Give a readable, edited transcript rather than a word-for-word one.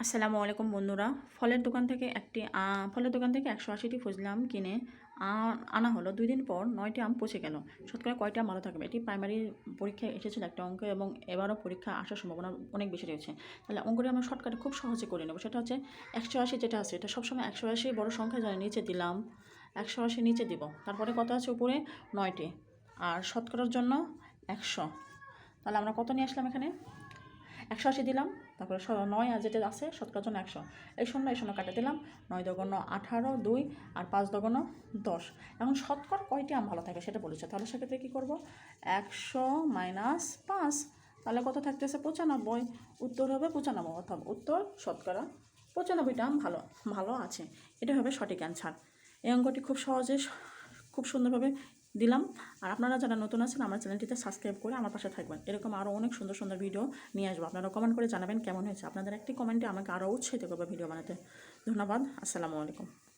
আসসালামু আলাইকুম বন্ধুরা। ফলের দোকান থেকে 180টি ফজলাম কিনে আনা হলো। 2 দিন পর 9টি আম পচে গেল। শতকরা কয়টা আম ভালো থাকবে? এটি প্রাইমারি পরীক্ষায় এসেছিল একটা অঙ্ক, এবং এবারও পরীক্ষা আসার সম্ভাবনা অনেক বেশি রয়েছে। তাহলে অঙ্কটি আমরা শর্টকাটে খুব সহজে করে নেব। সেটা হচ্ছে 180 যেটা আছে এটা সবসময় 180 বড় সংখ্যা যারা নিচে দিলাম, 180 নিচে দিব। তারপরে কত আছে উপরে? 9টি। আর শতকরার জন্য 100। তাহলে আমরা কত নিয়ে আসলাম এখানে? 180 দিলাম, তারপরে 9 আর যেটা আছে শতকরার জন্য 100। এই শূন্য কাটে দিলাম। 9 দোগুণ 18, 2 আর 5 দোগুণ 10। এখন শতকরা কয়টি আম ভালো থাকে সেটা বলেছে। তাহলে সেক্ষেত্রে কী করব? 100 মাইনাস 5, তাহলে কত থাকতেছে? 95। উত্তর হবে 95, অর্থাৎ উত্তর শতকরা 95টা আম ভালো আছে। এটা হবে সঠিক অ্যান্সার। এই অঙ্কটি খুব সহজে খুব সুন্দরভাবে দিলাম। আর আপনারা যারা নতুন আছেন আমার চ্যানেলটিতে সাবস্ক্রাইব করে আমার পাশে থাকবেন। এরকম আরও অনেক সুন্দর সুন্দর ভিডিও নিয়ে আসবো। আপনারা কমেন্ট করে জানাবেন কেমন হয়েছে। আপনাদের একটি কমেন্টে আমাকে আরও উৎসাহিত করবে ভিডিও বানাতে। ধন্যবাদ। আসসালামু আলাইকুম।